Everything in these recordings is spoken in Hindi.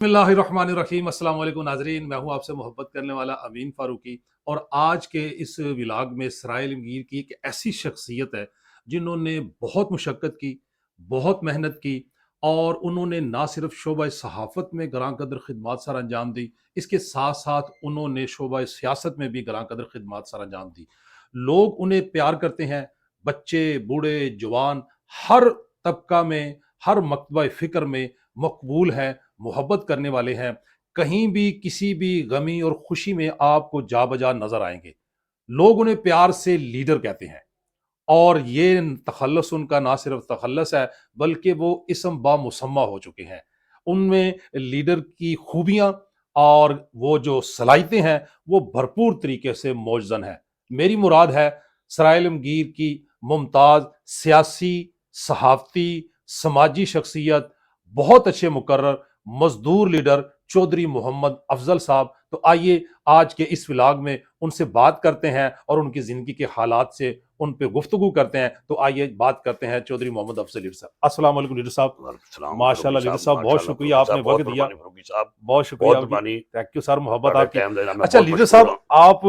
बिस्मिल्लाहिर्रहमानिर्रहीम अस्सलाम वालेकुम नाज़रीन, मैं हूं आपसे मोहब्बत करने वाला अमीन फ़ारूकी। और आज के इस व्लॉग में इसराइल मीर की एक ऐसी शख्सियत है जिन्होंने बहुत मुशक्क़त की, बहुत मेहनत की और उन्होंने ना सिर्फ शोबा सहाफ़त में ग्रां कदर खिदमात सर अंजाम दी, इसके साथ साथ उन्होंने शोबा सियासत में भी ग्रां कदर खिदमात सर अंजाम दी। लोग उन्हें प्यार करते हैं, बच्चे, बूढ़े, जवान, हर तबका में, हर मकतबा फ़िक्र में मकबूल है, मोहब्बत करने वाले हैं। कहीं भी किसी भी गमी और खुशी में आपको जा बजा नजर आएंगे। लोग उन्हें प्यार से लीडर कहते हैं और ये तखल्लुस उनका ना सिर्फ तखल्लुस है बल्कि वो इसम बा मुसम्मा हो चुके हैं। उनमें लीडर की खूबियां और वो जो सलाहियतें हैं वो भरपूर तरीके से मौजूद हैं। मेरी मुराद है सराय आलमगीर की मुमताज सियासी, सहाफ़ती, समाजी शख्सियत, बहुत अच्छे मुकर्रर मजदूर लीडर चौधरी मोहम्मद अफजल साहब। तो आइए आज के इस व्लॉग में उनसे बात करते हैं और उनकी जिंदगी के हालात से उन पे गुफ्तगू करते हैं। तो आइए बात करते हैं चौधरी मोहम्मद अफजल लीडर साहब। अस्सलाम वालेकुम लीडर साहब। सलाम फ़ारूक़ी माशाल्लाह लीडर साहब, साहब, बहुत माशाल्लाह शुक्रिया फ़ारूक़ी आपने साहब, बहुत वक्त दिया। मेहरबानी फ़ारूक़ी साहब, बहुत शुक्रिया बहुत आपकी। मेहरबानी। थैंक यू सर, मोहब्बत ਤੁਹਾਡਾ आपकी। टाइम देना मैं अच्छा बहुत लीडर मशहूर साहब, हाँ। आप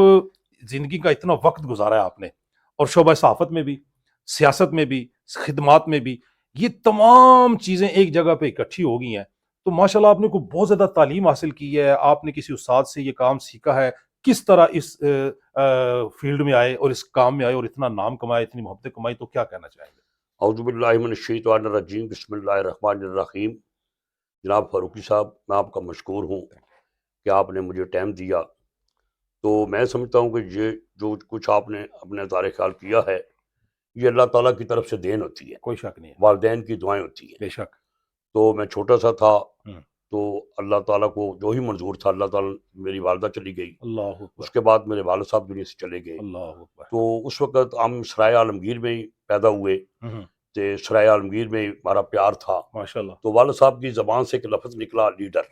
जिंदगी का इतना वक्त गुजारा है आपने और शोबा सहाफत में भी, सियासत में भी, खिदमात में भी, ये तमाम चीजें एक जगह पे इकट्ठी हो गई हैं। तो माशाल्लाह आपने को बहुत ज्यादा तालीम हासिल की है, आपने किसी उस्ताद से ये काम सीखा है। किस तरह इस फील्ड में आए और इस काम में आए और इतना नाम कमाया, इतनी मोहब्बतें कमाई, तो क्या कहना चाहेंगे? औज़ु बिल्लाहि मिनश शैतानिर रजीम, बिस्मिल्लाहिर रहमानिर रहीम। जनाब फ़ारूक़ी साहब, मैं आपका मशकूर हूँ कि आपने मुझे टाइम दिया। तो मैं समझता हूँ कि ये जो कुछ आपने अपने ज़ारे ख़्याल किया है, ये अल्लाह ताला की तरफ से देन होती है, कोई शक नहीं है। वालिदैन की दुआएँ होती हैं। बेशक। तो मैं छोटा-सा था, हम्म। तो अल्लाह ताला को जो ही मंज़ूर था, अल्लाह ताला मेरी वालिदा चली गई, अल्लाह अकबर। उसके बाद मेरे वालिद साहब दुनिया से चले गए। अल्लाह अकबर। तो उस वक़्त हम सराय आलमगीर में ही पैदा हुए। हम्म। ते सराय आलमगीर में हमारा प्यार था। माशाल्लाह। तो वालिद साहब की ज़बान से एक लफ्ज़ निकला, लीडर,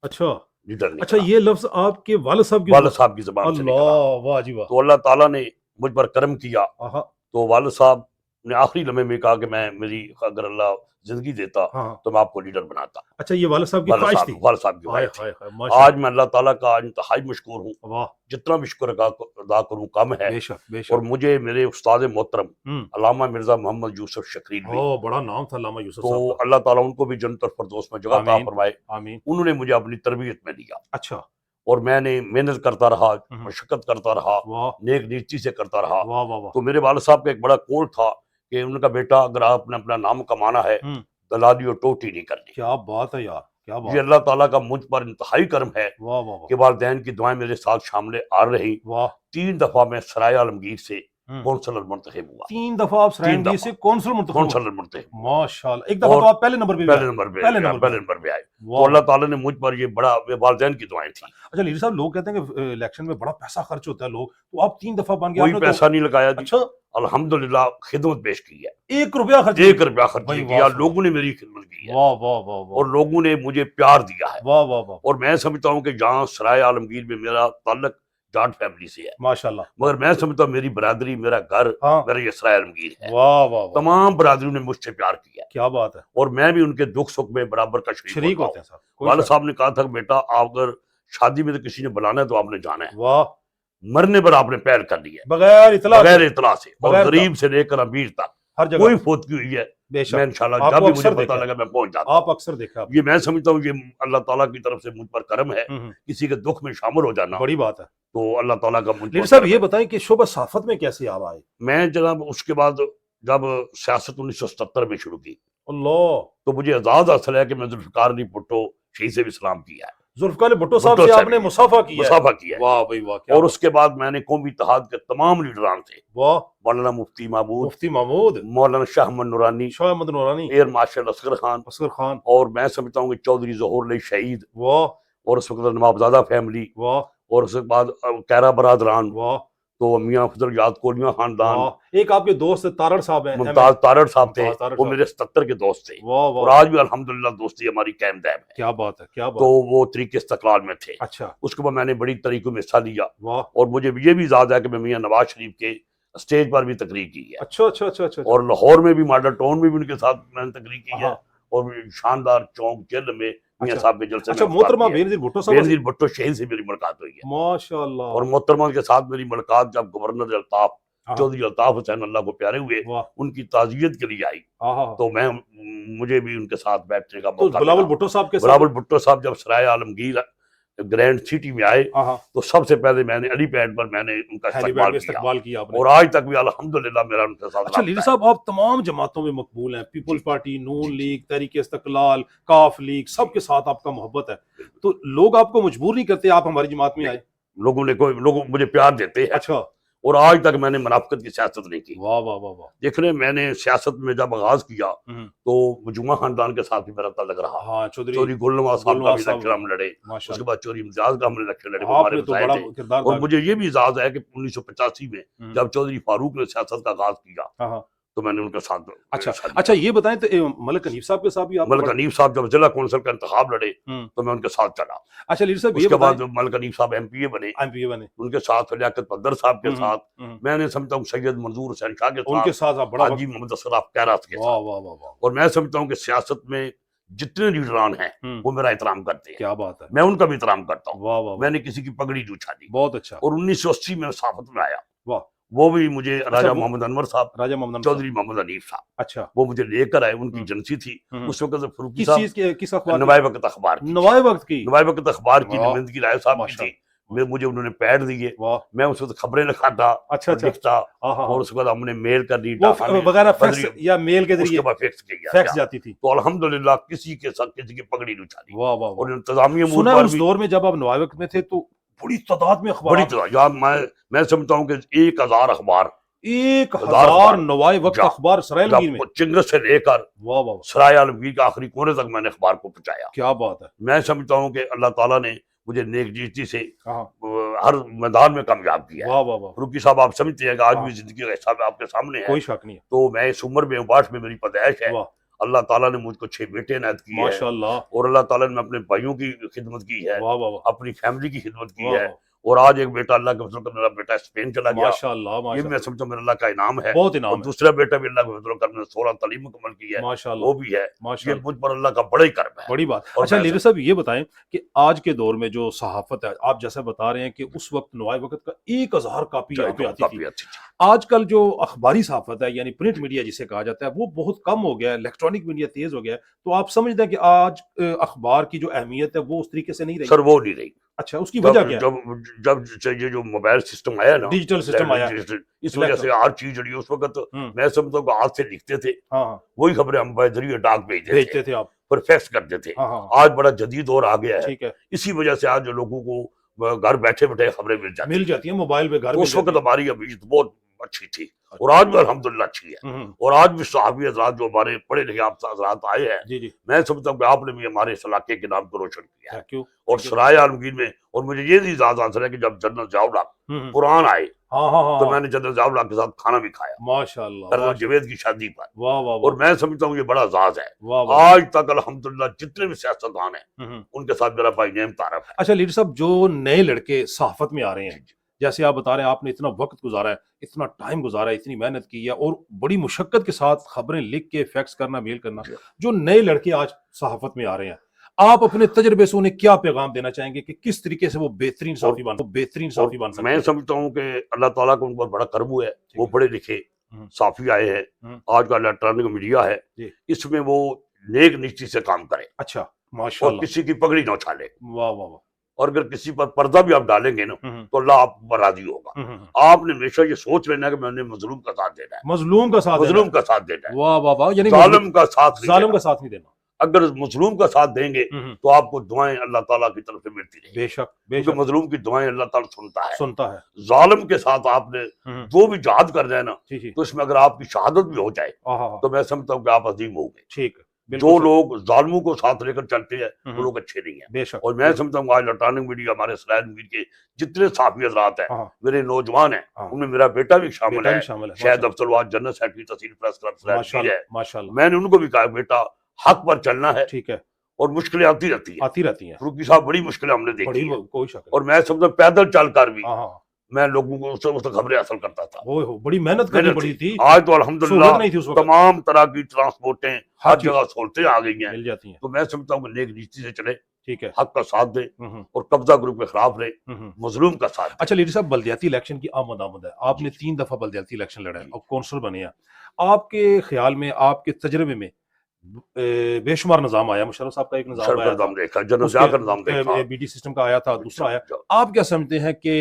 अच्छा। लीडर अच्छा, निकला। ये लफ्ज आपके वालिद साहब की वालिद जुबान। साहब की ज़बान से निकला। अल्लाह, वाह जी वाह। तो अल्लाह ताला ने मुझ पर करम किया। आहा। तो वालिद साहब ने आखिरी लम्हे में कहा कि मैं मेरी अगर अल्लाह ज़िंदगी देता हाँ हाँ। तो मैं आपको लीडर बनाता। अच्छा, ये वालिद साहब की ख्वाहिश थी। वालिद साहब की हाय ख्वाहिश थी। हाय हाय, माशा। आज मैं अल्लाह ताला का इंतहाई मशकूर हूँ। वाह। जितना भी शुक्र अदा करूँ कम है। बेशक और बेशक। मुझे मेरे उस्ताद मोहतरम हम्म। अल्लामा मिर्ज़ा मोहम्मद यूसुफ शकील, ओ, बड़ा नाम था अल्लामा यूसुफ तो साहब का। अल्लाह ताला उनको भी जन्नत और फिरदौस में जगह अता आमीन। फरमाए। आमीन। उन्होंने मुझे अपनी तरबियत में लिया अच्छा। और मैंने मेहनत करता रहा, हम्म। मशक्कत करता रहा, वाह नेक नीति से करता रहा। वाह वाह वाह। तो मेरे वालिद साहब का एक बड़ा कोल था कि उनका बेटा अगर आपने अपना नाम कमाना है, हम्म। दलाली और टोटी नहीं करनी। क्या बात है यार, क्या ये बात अल्लाह ताला का मुझ पर इंतहाई करम है है। वाह वाह वाह। कि वालिदैन की दुआएं मेरे साथ शामिल आ रही। वाह। 3 दफ़ा मैं सराय आलमगीर से हम्म। कौंसलर मुंतखब हुआ। 3 दफा आप 3 सरायनगीर दफ़ा से कौंसल मुंतखब हुए। कौंसलर मुंतखब हुआ। माशाल्लाह, एक दफा और तो आप पहले नंबर पे भी पहले आए। नंबर पे पहले नंबर पे पहले आए। नंबर पे आए। तो वाह अल्लाह वाह। ताला ने मुझ पर ये बड़ा वालिदैन की दुआएं थी। अच्छा लीडर साहब, लोग कहते हैं कि इलेक्शन में बड़ा पैसा खर्च होता है, लोग तो आप 3 दफा बन गए कोई आपने तो। पैसा नहीं लगाया जी। अच्छा। अल्हम्दुलिल्लाह खिदमत पेश की है। 1 रुपया खर्च नहीं 1 किया। रुपया खर्च भाई नहीं वाह किया, सुभान। लोगों ने मेरी खिदमत की है वाह वाह वाह वाह। और लोगों ने मुझे प्यार दिया है। वाह वाह वाह। और मैं समझता हूँ कि जहाँ सराय आलमगीर में मेरा ताल्लुक जाट फैमिली से है, माशाल्लाह मगर मैं समझता हूँ मेरी बरादरी, मेरा घर, हाँ। मेरा ये सराय आलमगीर है। वाह वाह वाह। तमाम बरादरियों ने मुझसे प्यार किया है क्या बात है। और मैं भी उनके दुख सुख में बराबर का शरीक शरीक होता होते हूँ। हैं साहब, कोई वालिद शक। साहब ने कहा था कि बेटा आप अगर शादी में तो किसी ने बुलाना है तो आपने जाना है, वाह। मरने पर आपने पहल कर ली है, बगैर इतला बगैर से। इतला से। और बगैर इतला। गरीब से लेकर अमीर तक हर कोई जगह। फौतगी हुई है, बेशक। मैं इंशाल्लाह जब आपको भी मुझे अक्सर पता देखा है। लगा मैं पहुंच जाता आप हूँ। अक्सर देखा ये आपने। मैं समझता हूँ ये अल्लाह ताला की तरफ से मुझ पर करम है। हम्म। किसी के दुख में शामिल हो जाना बड़ी बात है। तो अल्लाह ताला का मुझ लीडर पर साहब, करम ये है। बताएं कि शोबा साफत में कैसे आप आए? मैं जनाब उसके बाद जब सियासत 1977 में शुरू की अल्लाह। तो मुझे एजाज हासिल है कि मैं जुल्फ़िकार अली भुट्टो शहीद से भी सलाम किया है, जुल्फकार अली भुट्टो साहब भुट्टो से साहब आपने ने मुसाफा किया है। मुसाफा किया है वाह जी। भाई वाह, क्या और बात। उसके बाद मैंने कौमी इत्तेहाद के तमाम लीडरान से, वाह। मौलाना मुफ्ती महमूद, मुफ्ती महमूद, मौलाना शाह अहमद नूरानी, शाह अहमद नूरानी, एयर मार्शल असगर खान, असगर खान। और मैं समझता हूँ कि चौधरी ज़हूर अली शहीद, वाह और उस वक्त नवाबजादा फैमिली, वाह और उसके बाद कैरा बरादरान, वाह तो मियाँ फजल याद कोलियाँ खानदान, वाह। एक आपके दोस्त तारड़ साहब हैं, मुमताज एमएन। तारड़ साहब थे, मुमताज तारड़ वो साहब। मेरे 77 के दोस्त थे वाह और वाह आज वाह। भी अल्हम्दुलिल्लाह दोस्ती हमारी कायम दायम है। क्या बात है, क्या तो बात है। वो तरीके इस्तक़लाल में थे। अच्छा। उसके बाद मैंने बड़ी तरीकों में हिस्सा लिया वाह। और मुझे ये भी याद है कि मैं मियाँ नवाज शरीफ के स्टेज पर भी तकरीर की है अच्छा अच्छा अच्छा अच्छा अच्छा। और लाहौर में भी, मॉडल टाउन में भी उनके साथ मैंने तकरीर की है हाँ। और शानदार चौक जेल में मियां अच्छा साहब के जलसे अच्छा, में मोहतरमा बेनजीर भुट्टो साहब बेनजीर भुट्टो शहीद से मेरी मुलाकात हुई है। माशाल्लाह। और मोहतरमा के साथ मेरी मुलाकात जब गवर्नर अल्ताफ हाँ, चौधरी अल्ताफ हुसैन अल्लाह को प्यारे हुए, वाह। उनकी ताजियत के लिए आई, हाँ, तो मुझे भी उनके साथ बैठने का तो मौका बिलावल मिला। भुट्टो साहब के साथ। बिलावल भुट्टो साहब जब सराय आलमगीर ग्रैंड सिटी में आए, हाँ, तो सबसे पहले मैंने हेलीपैड पर मैंने उनका हेलीपैड में इस्तकबाल किया, इस्तकबाल किया आपने। और आज तक भी अल्हम्दुलिल्लाह मेरा उनके साथ अच्छा लीडर राब्ता है। साहब, आप तमाम जमातों में मकबूल हैं, पीपल्स जी पार्टी, नून जी लीग, तहरीक इस्तकलाल, काफ लीग, जी सबके साथ आपका मोहब्बत है, बिल्कुल। तो लोग आपको मजबूर नहीं करते आप हमारी जमात में नहीं, आए? लोग मुझे प्यार देते हैं, अच्छा, और आज तक मैंने मुनाफिकत की सियासत नहीं की। वाह वाह वाह वाह। देख रहे, मैंने सियासत में जब आगाज किया, हम्म, तो मजूमा खानदान के साथ भी मेरा ताल्लुक रहा। हाँ, चौधरी चौधरी गुलनवाज साहब का गुलनवाज भी साहब, इलेक्शन हम लड़े, उसके माशाल्लाह। बाद चौधरी इम्तियाज का हम इलेक्शन लड़े, वो हमारे आपने तो मसाए बड़ा थे। किरदार और अदा। मुझे ये भी याद है कि 1985 में हम्म, जब चौधरी फारूक ने सियासत का आगाज किया, हाँ हाँ। तो मैंने उनके साथ अच्छा हिस्सा अच्छा, लिया। ये बताएं तो मलिक हनीफ साहब के साथ भी आपको मलिक बड़ा। हनीफ साहब जब जिला कौंसिल का इंतखाब लड़े, हम्म, तो मैं उनके साथ चला। अच्छा लीडर साहब ये उसके बताएं। बाद मलिक हनीफ साहब एमपीए बने, एमपी बने। उनके साथ लियाकत पद्दर साहब के हम्म, साथ, हम्म, मैंने समझता हूँ सैयद मंजूर हुसैन शाह के साथ, उनके साथ आप बड़ा हाजी वक्त। मोहम्मद असराफ कैरात के वाह साथ। वाह वाह वाह। और मैं समझता हूँ कि सियासत में जितने लीडरान हैं, वो मेरा एहतराम करते हैं, क्या बात है। मैं उनका भी एहतराम करता हूँ। वाह वाह वाह। मैंने किसी की पगड़ी नहीं उछाली। बहुत अच्छा। और 1980 में सहाफत में आया, वाह। वो भी मुझे अच्छा राजा वो मोहम्मद अनवर साहब, राजा मोहम्मद साहब। चौधरी मोहम्मद हनीफ साहब, अच्छा। वो मुझे लेकर आए, उनकी हम्म, एजेंसी थी हम्म। उस वक्त फरूकी किस साहब, चीज के, किस अखबार की? नवाए वक्त अखबार की, नवाए वक्त की। नवाए वक्त अखबार की वाह, नुमाइंदगी राय साहब की थी। माशाल्लाह। मुझे उन्होंने पैड दिए, वाह। मैं उस वक्त खबरें लिखाता अच्छा और अच्छा। लिखता, हाँ हाँ और हाँ। उसके बाद हमने मेल करनी, वो डाका में वगैरह फैक्स बदरी, या मेल के उसके जरिए बाद फिक्स किया फैक्स गया। जाती थी। तो अल्हम्दुलिल्लाह किसी के साथ किसी की पगड़ी नहीं उछाली। वाह वाह और वाह। इंतजामी अमूर सुना है पर उस भी दौर में जब आप नवाए वक्त में थे तो बड़ी तादाद में अखबार। बड़ी तरह, या मैं समझता हूँ कि 1000 अखबार, 1000 अखबार नवाए वक्त जा अखबार सराय जब आलमगीर में। चिंगस से लेकर वाह वाह वाह, सराय आलमगीर के आखिरी कोने तक मैंने अखबार को पहुंचाया। क्या बात है। मैं समझता हूँ कि अल्लाह ताला ने मुझे नेकजीती से हाँ। हर मैदान में कामयाब किया है। वाह वाह वाह। फरूकी साहब, आप समझते हैं कि आज हाँ, भी जिंदगी का हिसाब आपके सामने है। कोई शक नहीं है। तो मैं इस उम्र में हूँ, 62 में मेरी पैदाइश है। वाह, अल्लाह ताला ने मुझको 6 बेटे इनायत किए हैं, माशाल्लाह। और अल्लाह ताला ने अपने भाइयों की खिदमत की है, वाह वाह वाह। अपनी फैमिली की खिदमत की वाह है। वाह, और आज एक बेटा, अल्लाह के फजल से मेरा बेटा स्पेन चला गया, माशाल्लाह ये भी माशाल्लाह। मैं समझता हूँ मेरा अल्लाह का इनाम है। बहुत और इनाम है। दूसरा बेटा भी अल्लाह के फजल से मैंने 16 तालीम मुकम्मल की है, माशाल्लाह वो भी है। ये माशाल्लाह। मुझ पर अल्लाह का बड़ा ही कर्म है। बड़ी बात। और अच्छा मैं लीडर साहब ये बताएं कि आज के दौर में जो सहाफत है, आप जैसा बता रहे हैं कि उस वक्त नवाए वक्त का 1000 कापी यहाँ पे आती थी, काफी अच्छी थी। आजकल जो अखबारी सहाफत है यानी प्रिंट मीडिया जिसे कहा जाता है वो बहुत कम हो गया है, इलेक्ट्रॉनिक मीडिया तेज हो गया है, तो आप समझते हैं कि आज अखबार की जो अहमियत है वो उस तरीके से नहीं रही? सर वो नहीं रही। अच्छा, उसकी जब वजह क्या है? जब जब ये जो मोबाइल सिस्टम आया ना, डिजिटल सिस्टम आया, इस वजह से हर चीज जो उस वक्त हम्म, मैं समझता हूँ हाथ से लिखते थे, हाँ हाँ, वही खबरें हम जरिए डाक भेजते थे, भेजते थे आप। पर फैक्स करते थे। हाँ हाँ, आज बड़ा जदीद दौर आ गया है, ठीक है, इसी वजह से आज जो लोगों को घर बैठे बैठे खबरें मिल मिल जाती जाती है मोबाइल पे, घर तो मिल उस वक्त जाती है। हमारी अभी बहुत अच्छी थी, और आज भी अल्हम्दुलिल्लाह अच्छी है। और आज भी सहाबी हज़रात जो हमारे पढ़े लिखे आप हज़रात आए हैं, जी जी। मैं समझता हूँ कि आपने भी हमारे इस इलाके के नाम को रोशन किया है। Thank you. और सराय आलमगीर में, और मुझे ये भी याद आता है कि जब जनरल जावला हम्म, कुरान आए, हाँ हाँ हाँ तो हाँ, मैंने जनरल जावला के साथ खाना भी खाया, माशाल्लाह कर्नल माशाल्लाह। जवेद की शादी पर। वाह वाह और वाह मैं समझता हूँ ये बड़ा एजाज है। वाह वाह। आज तक अल्हम्दुलिल्लाह जितने भी सियासतदान हैं, हम्म। उनके साथ मेरा भाई नेम तारफ है। अच्छा लीडर साहब, जो नए लड़के सहाफत में आ रहे जी हैं, जी जैसे आप बता रहे हैं आपने इतना वक्त गुजारा है, इतना टाइम गुजारा है, इतनी मेहनत की है और बड़ी मुशक्कत के साथ खबरें लिख के फैक्स करना, मेल करना, जी। जो नए लड़के आज सहाफत में आ रहे हैं, आप अपने तजर्बे से उन्हें क्या पैगाम देना चाहेंगे कि किस तरीके से वो बेहतरीन और साफी बन और सकते मैं हैं? समझता हूँ कि अल्लाह ताला का उन पर बड़ा करम है, ठीक वो है। पढ़े लिखे हम्म, साफी आए हैं। हम्म, आज का इलेक्ट्रॉनिक मीडिया है, जी। इसमें वो नेक निश्चित से काम करे अच्छा, और माशाल्लाह। किसी की पगड़ी न उछाले। वाह वाह वाह। और अगर किसी पर पर्दा भी आप डालेंगे ना, हम्म, तो अल्लाह आप पर राजी होगा। हम्म। आपने हमेशा ये सोच लेना है कि मैंने मजलूम का साथ देना है, मजलूम का साथ देना मजलूम है। का साथ देना है, वाह वाह वाह, यानी जालिम का साथ नहीं जालिम देना। का साथ नहीं देना। अगर मजलूम का साथ देंगे हम्म, तो आपको दुआएं अल्लाह ताला की तरफ से मिलती रहेंगी, बेशक क्योंकि बेशक मजलूम की दुआएं अल्लाह ताला सुनता है। सुनता है। जालिम के साथ आपने हम्म, जो भी जहाद कर रहे हैं ना, जी जी। तो इसमें अगर आपकी शहादत भी हो जाए, हाँ, तो मैं समझता हूँ कि आप अजीम हो गए। ठीक है, जो बिल्कुल सही। लोग जालिमों को साथ लेकर चलते हैं, वो हम्म, लोग अच्छे नहीं है। बेशक। और मैं समझता हूँ आज इलेक्ट्रॉनिक मीडिया, हमारे सराय मीर के जितने साफी हजरात हैं, हाँ मेरे नौजवान हैं, हाँ, उनमें मेरा बेटा भी शामिल बेटा है, भी शामिल है। शायद अफसलवाद जनरल सेक्रेटरी तहसील प्रेस क्लब सराय मीर माशाल्लाह है। माशाल्लाह। मैंने उनको भी कहा बेटा हक पर चलना है, ठीक है, और मुश्किलें आती रहती है। आती रहती हैं। फरूकी साहब बड़ी मुश्किलें हमने बड़ी देखी है, कोई शक नहीं। और मैं समझता हूँ पैदल चलकर भी हाँ हाँ, मैं लोगों को उससे खबरें हासिल करता था। ओहो, बड़ी मेहनत करनी मेहनत पड़ी थी। थी, आज तो सहूलियत अल्हम्दुलिल्लाह नहीं थी उस वक़्त, तमाम तरह की ट्रांसपोर्टें, हर हर चीज़ जगह सहूलतें आ गई हैं। मिल जाती हैं। तो मैं समझता हूँ कि नेक नीति से चले, ठीक है। हक का साथ दें हुँ, हुँ। और कब्जा ग्रुप के खिलाफ रहे, हुँ, हुँ। मजलूम का साथ दें। अच्छा लीडर साहब, बल्दियाती इलेक्शन की आमद-आमद है। आपने जी 3 दफ़ा बल्दियाती इलेक्शन लड़ा है जी। और कौंसल बने हैं। आपके ख़्याल में, आपके तजुर्बे में बेशुमार निज़ाम आया, मुशर्रफ साहब का एक निज़ाम मुशर्रफ का आया था, निज़ाम देखा, जनरल उसके ज़िया का निज़ाम देखा। बीटी सिस्टम का आया था, दूसरा आया। ज- आप क्या समझते हैं कि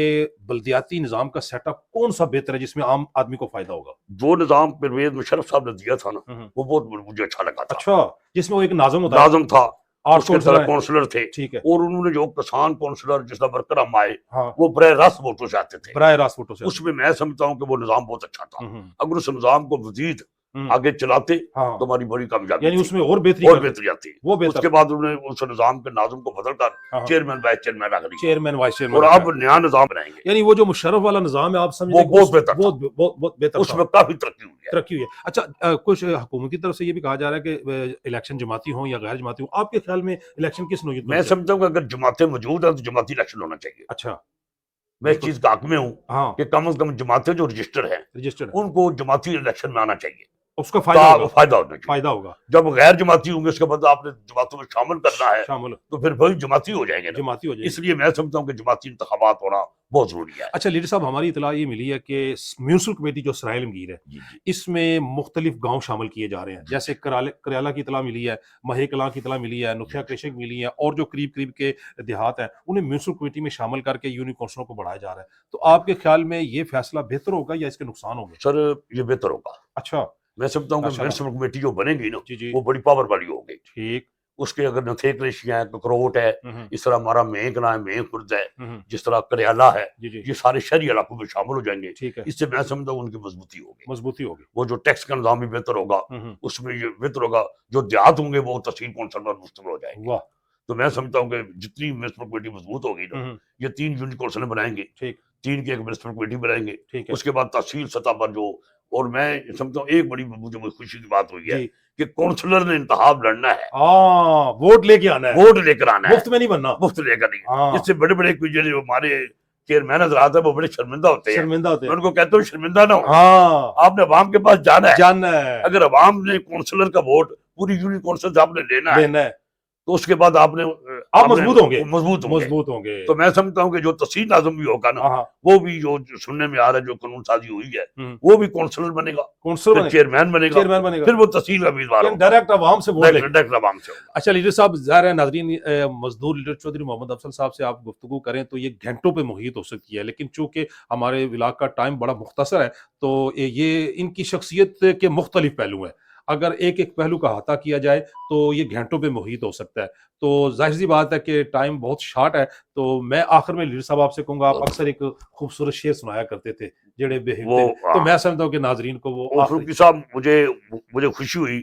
बल्दियाती निज़ाम का सेटअप कौन-सा बेहतर है जिसमें आम आदमी को फ़ायदा होगा? जो निज़ाम परवेज मुशर्रफ साहब ने दिया था ना, हुँ, हुँ। वो बहुत मुझे अच्छा लगा था। अच्छा, जिसमें वो एक नाज़िम होता है, नाज़िम था, 8 उसके कौंसलर तरह हैं। काउंसलर थे ठीक है। और उन्होंने जो किसान काउंसलर जिसका वर्कर हम आए, हाँ, वो बराह रास्त वोटों से आते थे। बराह रास्त वोटों से आते उसमें मैं समझता हूँ कि वो निज़ाम बहुत अच्छा हैं। था। हुँ, हुँ। अगर उस निज़ाम को मज़ीद हुँ, आगे चलाते हाँ, तो हमारी बड़ी कामयाबी यानी थी उसमें और बेहतरी और करते, बेहतरी आती। वो बेहतर उसके था। बाद उन्होंने उस निज़ाम के नाज़िम को बदल कर हाँ, हाँ। चेयरमैन वाइस चेयरमैन रख लिया चेयरमैन, वाइस चेयरमैन और रखा अब है। नया निज़ाम बनाएंगे। यानी वो जो मुशर्रफ वाला निज़ाम है, आप समझ वो लें कि बहुत बेहतर था, बहुत बेहतर था, उसमें काफी तरक्की हुई है। तरक्की हुई है। अच्छा, कुछ हुकूमत की तरफ से ये भी कहा जा रहा है कि इलेक्शन जमाती हों या गैर जमाती हों, आपके ख्याल में इलेक्शन किस नौइयत में मैं होने चाहिए? समझता हूँ कि अगर जमातें मौजूद हैं तो जमाती इलेक्शन होना चाहिए। अच्छा, मैं इस बिल्कुल। चीज का हक में हूँ हाँ, कि कम से कम जमातें जो रजिस्टर हैं रजिस्टर्ड है, उनको जमाती इलेक्शन में आना चाहिए, उसका फ़ायदा होगा, फायदा होना चाहिए। फ़ायदा होगा, जब गैर जमाती होंगे उसके बाद आपने जमातों में शामिल करना है शामिल तो फिर वही जमाती हो जाएंगे ना। जमाती हो जाएगी। इसलिए मैं समझता हूँ कि जमाती इंतखाबात होना बहुत जरूरी है। अच्छा लीडर साहब, हमारी इत्तला ये मिली है कि म्यूनसिपल कमेटी जो सराइल मगीर है, जी जी इसमें मुख्तलिफ गांव शामिल किए जा रहे हैं। जी जैसे करयाला की इत्तला मिली है, महे कलां की इत्तला मिली है, जी नुथिया कृषक मिली है, और जो करीब करीब के देहात हैं उन्हें म्यूनसिपल कमेटी में शामिल करके यूनियन काउंसिलों को बढ़ाया जा रहा है। तो जी। आपके ख्याल में ये फैसला बेहतर होगा या इसके नुकसान होंगे? सर ये बेहतर होगा। अच्छा, मैं समझता हूँ कि माशाल्लाह। म्यूनसिपल कमेटी जो बनेगी ना जी, जी। वो बड़ी पावर वाली होगी। ठीक। उसके अगर नथेक रेशियाँ है, ककरोट है, हुँ, हुँ। इस तरह हमारा मेंकना है, मेंक खुर्द है, हुँ, हुँ। जिस तरह करियाला है, जी, जी। ये सारे शहरी इलाकों में शामिल हो जाएंगे। ठीक है, इससे मैं समझता हूँ उनकी मजबूती होगी। मजबूती होगी। वो जो टैक्स का निज़ाम भी बेहतर होगा, हुँ, हुँ। उसमें ये बेहतर होगा। जो देहात होंगे वो तहसील कौंसल पर मुश्तमिल हो जाएंगे। वाह! तो मैं समझता हूँ कि जितनी म्युनिसिपल कमेटी मजबूत होगी ना, हुँ, हुँ। ये 3 यूनियन कौंसिलें बनाएंगे, ठीक, 3 की एक म्युनिसिपल कमेटी बनाएंगे। ठीक है। उसके बाद तहसील सतह पर जो, और मैं समझता हूँ एक बड़ी मुझे खुशी की बात हुई है जी। कि काउंसलर ने इंतखाब लड़ना है, हाँ, वोट लेके आना है, वोट लेकर आना है, मुफ्त में नहीं बनना। मुफ्त लेकर नहीं। हाँ, इससे बड़े बड़े कोई जो हमारे चेयरमैन हजरात है वो बड़े शर्मिंदा होते हैं। शर्मिंदा होते मैं हैं। उनको कहता हूँ शर्मिंदा ना हो, हाँ, आपने अवाम के पास जाना है। जानना है, अगर अवाम ने काउंसलर का वोट पूरी यूनियन काउंसिल से आपने लेना है लेना है, तो उसके बाद आपने आप मजबूत होंगे, मजबूत होंगे। मजबूत होंगे। तो मैं समझता हूँ कि जो तहसील नाज़िम भी होगा ना, हाँ, हाँ। वो भी जो सुनने में आ रहा है, जो कानून साजी हुई है, हुँ, वो भी काउंसलर बनेगा, कौंसल फिर बने, चेयरमैन बनेगा, चेयरमैन बनेगा, फिर वो तहसील का उम्मीदवार यानी होगा, डायरेक्ट अवाम से वोट लेके। डायरेक्ट अवाम से होगा। अच्छा लीडर साहब, ज़ाहिर है नाज़रीन, मज़दूर लीडर चौधरी मोहम्मद अफसल साहब से आप गुफ्तगू करें तो ये घंटों पे मुहित हो सकती है, लेकिन चूँकि हमारे व्लॉग का टाइम बड़ा मुख्तसर है, तो ये इनकी शख्सियत के मुख्तलिफ पहलू हैं। अगर एक-एक पहलू का अहाता किया जाए तो ये घंटों पे मुहित हो सकता है। तो ज़ाहिर-सी बात है कि टाइम बहुत शॉर्ट है, तो मैं आखिर में लीडर साहब आपसे कहूँगा, आप अक्सर एक खूबसूरत शेर सुनाया करते थे, जेड़े वो बेहिम्मते ने। तो मैं समझता हूँ कि नाज़रीन को वो आखिरी। फरूकी साहब, मुझे खुशी हुई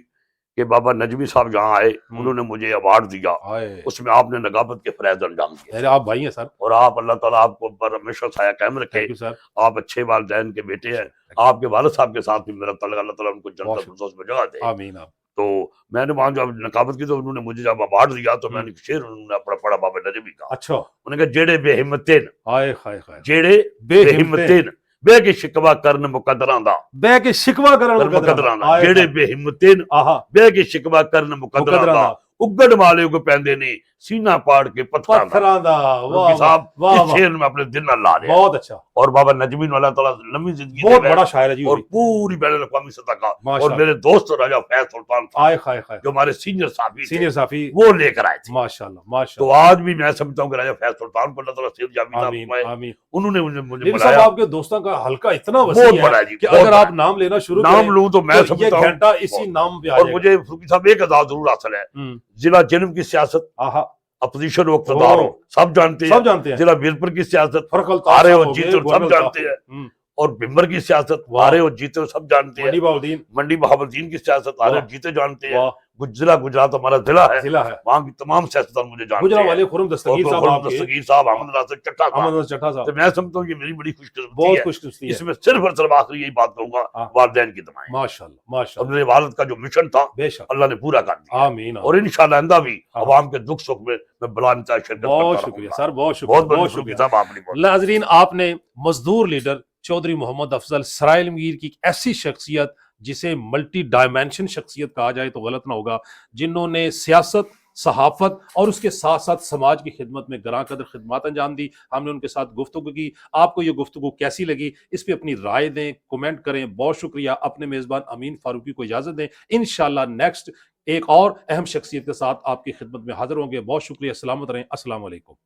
कि बाबा नजमी साहब जहाँ आए हुँ, उन्होंने मुझे अवार्ड दिया, हाय! उसमें आपने नगाबत के फरैज़ अंजाम दिए मेरे आप भाई हैं सर। और आप अल्लाह ताला आपको पर हमेशा साया कायम रखे। Thank you sir. आप अच्छे वालिदैन के बेटे हैं। Thank you. आपके वालिद साहब के साथ भी मेरा ताल्लुक, अल्लाह ताला उनको बहुत जन्नत शुक्रिया। फिरदौस में जगह दे। आमीन आप। तो मैंने वहाँ जब नकाबत की तो उन्होंने मुझे जब अवार्ड दिया तो हुँ। मैंने शेर उन्होंने अपना पढ़ा बाबा नजमी का। अच्छा। उन्होंने कहा जेड़े बेहिम्मतेन, हाय हाय हाय! जेड़े बेहिम्मते बेहिम्मतेन बह के शिकवा करन मुकद्दरां दा, बह के शिकवा करन कर मुकद्दरां मुकद्दरां दा। दा, हाय जेड़े हाय! बेहिम्मतेन आहा! बह के शिकवा करन मुकद्दरां मुकद्दरां दा, दा। उगड़ वाले को पैंदे ने सीना पाड़ के पत्थरां दा। पत्थरां दा। फरूकी वाह वाह! साहब वाह इस वाह! शेर में अपने दिल न ला रहे हैं। बहुत अच्छा। और बाबा नजमी ने अल्लाह ताला लंबी जिंदगी बहुत देवे बड़ा शायर है जी वो और भी। पूरी बैन अल-अक़वामी सतह का। और माशाअल्लाह। मेरे दोस्त राजा फैज सुल्तान साहब आय हाय हाय! जो हमारे सीनियर साथी थे सीनियर साफ़ी। वो लेकर आए थे। माशाअल्लाह, तो माशाअल्लाह। आज भी मैं समझता हूँ कि राजा फैज सुल्तान को अल्लाह ताला सेहत याबी अता आमीन, फरमाए। आमीन। उन्होंने मुझे मुझे लीडर साहब, बुलाया, आपके दोस्तों का हल्का इतना बहुत वसी है बड़ा जी, कि बहुत अगर बड़ा। आप नाम लेना शुरू नाम करें लूं तो मैं तो ये समझता हूँ घंटा इसी बहुत। नाम पे आ और जाएगा। मुझे फरूकी साहब एक आजाद जरूर हासिल है, हुँ। जिला जन्म की सियासत आहा! अपोजिशन हो इक़्तिदार हो ओह! सब जानते सब हैं। जानते हैं। जिला वीरपुर की सियासत फर्क अल्ताफ हारे साहब और हो जीते गए, हो सब गोरन जानते अल्ताफ हो हैं। गए। हुँ। और भिम्बर की सियासत वाह! हारे और जीते हो सब जानते हैं। मंडी बाउद्दीन। मंडी बहाउद्दीन की सियासत हारे वाह! और जीते जानते हैं। वाह! जिला गुजरात हमारा जिला है, जिला है वहाँ की तमाम सियासतदान मुझे जानते गुजरा हैं। वाले खुरम दस्तगीर साहब खुर्रम आपके दस्तगीर साहब, अहमद नासिर चट्टा साहब, अहमद चट्टा तो साहब मैं समझता हूँ ये मेरी बड़ी खुशकिस्मती बहुत है। खुशकिस्मती है। इसमें सिर्फ और सिर्फ आखिरी यही बात कहूंगा, हाँ। वालिदैन की दुआएं। माशाल्लाह माशाल्लाह अपने वालिद का जो मिशन था बेशक अल्लाह ने पूरा कर दिया, आमीन और इंशाअल्लाह आइंदा भी हाँ। अवाम के दुख सुख में मैं बला इंतहा शिरकत बहुत करता शुक्रिया रहूंगा। सर बहुत शुक्रिया बहुत बहुत बहुत शुक्रिया शुक्रिया साहब, आपने बहुत नाजरीन आपने मजदूर लीडर चौधरी मोहम्मद अफजल सराइल मीर की एक ऐसी शख्सियत जिसे मल्टी डायमेंशन शख्सियत कहा जाए तो गलत ना होगा, जिन्होंने सियासत सहाफत और उसके साथ साथ समाज की खिदमत में गरां कदर खिदमत अंजाम दी। हमने उनके साथ गुफ्तगू की। आपको ये गुफ्तगू कैसी लगी इस पे अपनी राय दें, कमेंट करें। बहुत शुक्रिया। अपने मेज़बान अमीन फारूकी को इजाज़त दें। इंशाल्लाह नेक्स्ट एक और अहम शख्सियत के साथ आपकी खिदमत में हाजिर होंगे। बहुत शुक्रिया। सलामत रहें। अस्सलाम वालेकुम।